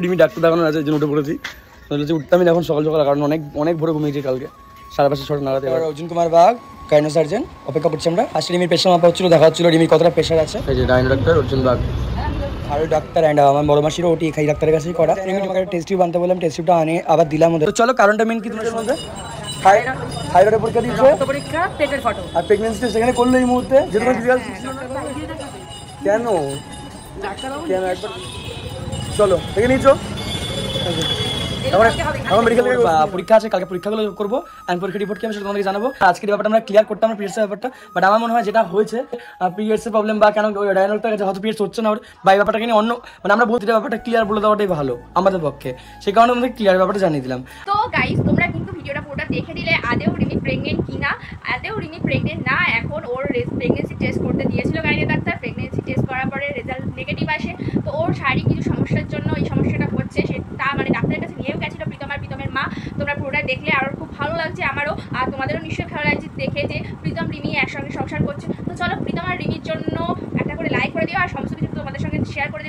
Rimi doctor দেখানোর আছে, এই জন্য উঠে পড়েছি। বলছি উঠতামই এখন সকাল সকাল, কারণ অনেক ভোরে ঘুমিয়েছি কালকে 5:30-6টা নাগাদ। এবার অর্জুন কুমার বাগ গাইনো সার্জন অপেক্ষা করছি আমরা। আসলে রিমির প্রেশার মাপা হচ্ছিল, দেখা হচ্ছিল রিমির কতটা প্রেশার আছে। এই যে গাইনো ডাক্তার অর্জুন বাগ আর ডাক্তার অ্যান্ড আমার বড় মাসিরও ওটি খাই ডাক্তারের কাছেই করা। রিমি তোমাকে টেস্ট টিউব আনতে বললাম, টেস্ট টিউবটা আনে আবার দিলাম ওদের। তো চলো, কারণটা মেন কি তোমাদের মধ্যে? থাইরয়েডের পরীক্ষা দিয়েছে, পরীক্ষা, পেটের ফটো আর প্রেগন্যান্সি টেস্ট সেখানে করলো এই মুহূর্তে, যে তোমার রেজাল্ট কেন কেন একবার চলো দেখে নিয়েছো। এখন মেডিকেল পরীক্ষা আছে, কালকে পরীক্ষাগুলো করবো, আমি পরীক্ষা রিপোর্ট কি আমি সেটা তোমাদেরকে জানাবো। আজকের ব্যাপারটা আমরা ক্লিয়ার করতাম পিরিয়ডসের ব্যাপারটা, বাট আমার মনে হয় যেটা হয়েছে পিরিয়ডসের প্রবলেম বা কেন ডায়নোটার কাছে হয়তো পিরিয়ডস হচ্ছে না ওর, বা এই ব্যাপারটাকে নিয়ে অন্য মানে আমরা বলতে ব্যাপারটা ক্লিয়ার বলে দেওয়াটাই ভালো আমাদের পক্ষে, সেই কারণে আমাদের ক্লিয়ার ব্যাপারটা জানিয়ে দিলাম। তো গাইস, তোমরা কিন্তু ভিডিওটা পুরোটা দেখে দিলে আদেও রিমি প্রেগনেন্ট কিনা। আদেও রিমি প্রেগনেন্ট না, এখন ওর প্রেগনেন্সি টেস্ট করতে দিয়েছিল গাইনি ডাক্তার। প্রেগনেন্সি টেস্ট করার পরে রেজাল্ট নেগেটিভ আসে। তো ওর শারীরিক কিছু সমস্যার জন্য এই সমস্যাটা হচ্ছে, সেটা মানে ডাক্তারের কাছে নিয়েও গেছিলো প্রীতম আর প্রীতমের মা। তোমরা পুরোটা দেখলে আরও খুব ভালো লাগছে আমারও, আর তোমাদেরও নিশ্চয়ই ভালো লাগছে দেখে যে প্রীতম রিমি একসঙ্গে সংসার করছে। তো চলো, প্রীতম আর রিমির জন্য একটা করে লাইক করে দিও, আর সমস্ত কিছু তোমাদের সঙ্গে শেয়ার করে দিলাম।